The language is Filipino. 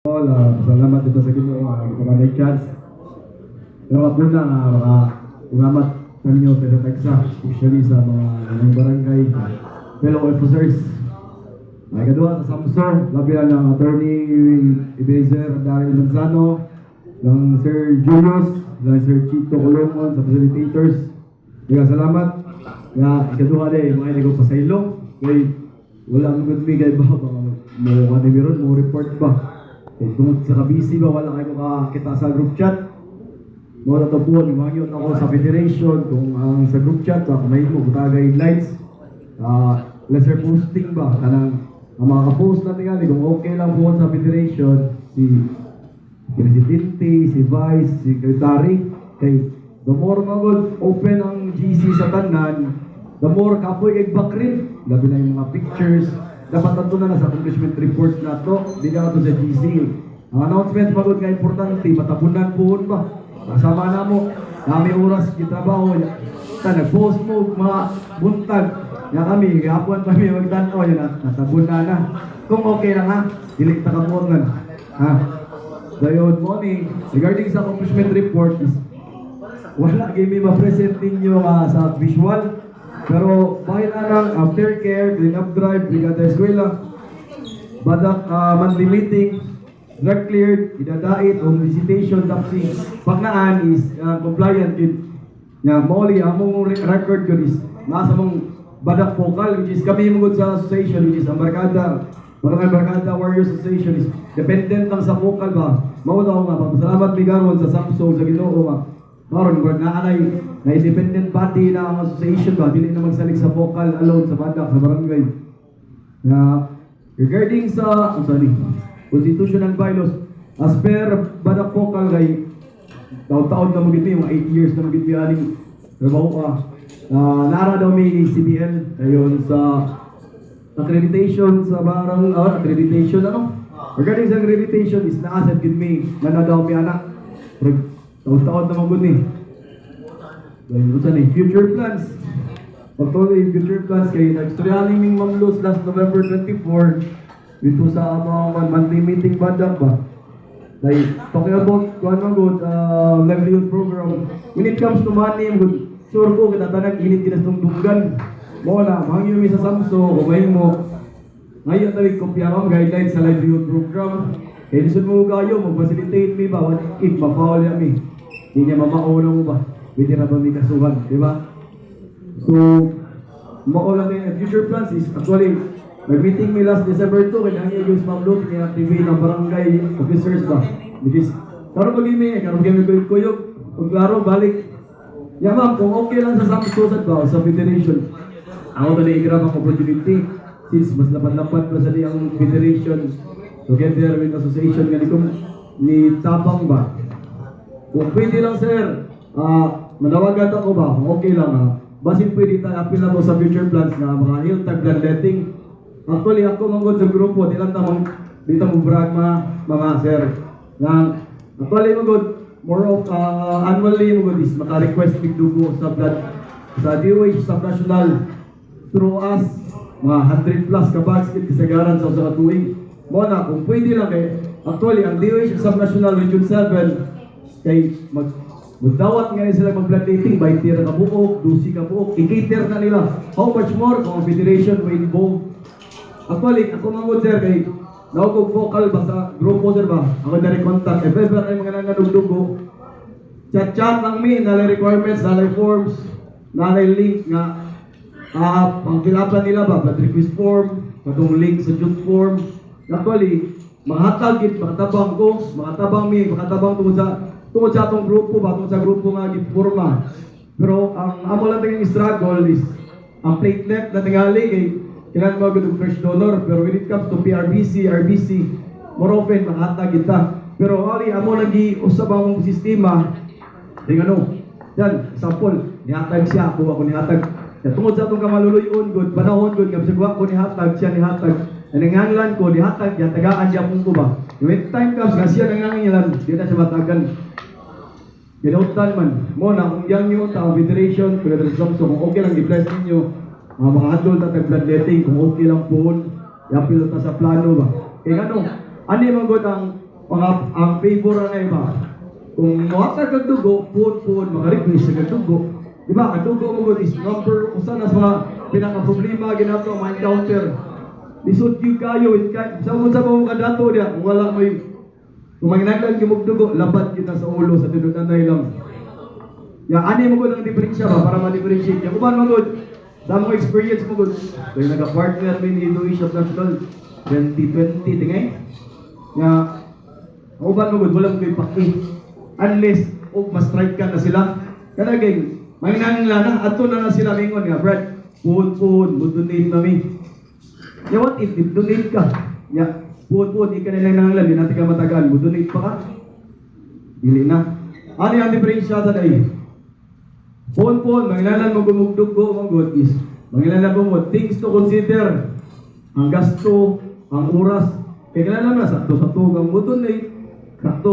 Salamat dito sa Ginoo nga may chance. Pero ako na nga salamat kanyo pero Texas, especially sa mga barangay, fellow officers. Ay kadua sa Samsung, labi ng attorney Ebenezer Daryl Manzano, ng Sir Julius, ng Sir Chito Colomon sa facilitators. Kaya salamat. Kaya ikadua din, mga hindi ko pasaylong. Kaya wala mo good bigay ba? Mo kanimiron, mo report ba? Kung sa kabisi ba, wala kayo makakita sa group chat. Mga natapon, mga ako sa federation, kung ang sa group chat, kung may mo, kung guidelines, lesser posting ba, kanang ang mga kapost natin nga, kung okay lang po sa federation, si Presidente, si Vice, si Secretary, kay the more magod open ang GC sa tanan, the more kapoy kay backrit, labi na yung mga pictures, dapat ato na sa accomplishment reports na to, di na ito sa GC. Ang announcement magod nga importante, matapunan po ba? Kasama na mo, kami oras kitrabaho, nag-post mo mga buntag, nga kami, hapon pa kami magtanaw, yun natapunan na. Kung okay lang ha, dili takapungan. Ha? Dayon morning, regarding sa accomplishment report, wala kimi ma-present ninyo sa visual. Pero bakit anang aftercare, clean up drive, brigada eskwela, badak monthly meeting, drug cleared, idadait, home visitation, taxing, pagnaan is compliant with mauli among record ko is nasa mong badak focal, which is kami mungod sa association, which is ang Barkada Warriors Association is dependent lang sa focal ba. Mawala ko nga, pasalamat bigaron sa Samsung, sa Ginoo ba. Karon wag na anay na independent body na ang association ba dili na magsalik sa vocal alone sa badak sa barangay. Regarding sa constitutional bylaws as per badak vocal kay taon-taon na magit yung 8 years na magit aning trabaho nara daw may CBL ayon sa accreditation sa barang accreditation regarding sa accreditation is na-asset gid me na daw may anak taon-taon na magod ni. Dahil sa future plans. Pagtuloy yung future plans kay nag-storyaling ming mamlos last November 24 dito sa mga monthly meeting badak ba. Dahil talking about livelihood program. When it comes to money, sure ko kinatanag init kinastong dunggan. Mo na, mahangyo mi sa Samso, kumay mo. Ngayon tawag kopya ang guidelines sa livelihood program. Kaya gusto mo kayo, mag-facilitate mi ba? If ma-foul ya mi. Hindi niya mamauna mo ba? Pwede na ba may kasuhan, di ba? So, makulang yung future plans is actually, nag-meeting mi last December 2, kaya nangyay yung Smamlot, kaya TV ng barangay officers ba? Which is, karoon kami kuyog, kung klaro, balik. Yeah ma'am, kung okay lang sa Samsosad ba, sa federation, ako na naigrab ang opportunity, since mas lapad-lapad na sa ang federation, together with association nga ni Tapang ba? Kung pwede lang sir, manawagan ako ba? Kung okay lang basin pwede tayo appeal na sa future plans na mga hilltag bloodletting. Actually ako manggod sa grupo, di lang dito mo brag mga sir. Actually manggod, more of annually manggod is maka-request dugo sa blood sa DOH subnational through us mga 100 plus kabags kisagaran sa usa ka tuig. Mo na kung pwede lang actually ang DOH subnational region 7 kay magdawat nga sila mag-bloodletting by tira ka buok, 12 ka buok, i-cater na nila. How much more kung ang federation may involved? Actually, ako mangod sir kay naukog vocal ba sa grupo sir ba? Ako na contact. If ever ay mga nanganugdugo, chat-chat lang mi, nalay requirements, nalay forms, nalay link nga ang filapan nila ba? Blood request form, katong link sa junk form. Actually, makatabang tungkol sa atong grupo ba, tungkol sa grupo nga giporma. Pero ang amo lang tayong struggle is ang platelet na tingali kay kailangan mo agad fresh donor. Pero when it comes to PRBC, RBC, more often makatag kita. Pero ali amo lagi usab ang sistema. Tingano, dan sample nihatag siya ako nihatag. Tungkol sa atong kamaluluyon good, panahon good nga sigwa ko nihatag siya nihatag. Nangangalan ko nihatag yatagaan siya pung ko ba. When time comes kasi siya nangangalan, di na siya matagan. Ginautan man, mo na kung yang nyo sa federation, Samsung, kung okay lang i-bless ninyo, mga adult at bloodletting, kung okay lang po, yapil ta sa plano ba. Kaya ano, ano yung mga ang ang favor na iba. Kung makakar kag dugo, pun, makarequest sa kag dugo. Diba, ang dugo mo is number, kung saan sa mga pinaka-problema, ginato, mga encounter. Lisod yung kayo, sa mga kadato niya, kung wala mo yung, kung maginagdag yung magdugo, labat kita sa ulo, sa tinutanay lang. Ya, ani mo gud ang diferensya ba, para ma-differentiate. Yung uban mo gud, sa mga experience mo gud, kaya nag-partner min dito Bishop National 2020, tingay. Ya, ang uban mo gud, wala mo kayo paki. Unless, ma-strike ka na sila. Kanagay, may nangyala na, ato na sila mingon nga, Brad, pun, donate nami. Ya, what if donate ka? Ya, pun, di ka nila nangyala, di natin ka matagal, donate pa ka? Dili na. Ano yung diferensya sa dahi? Pun, mangilalan mo gumugdog ko, mga God is, mangilalan mo things to consider. Ang gasto, ang oras, kaya kailangan na, sakto-sakto kang donate, sakto,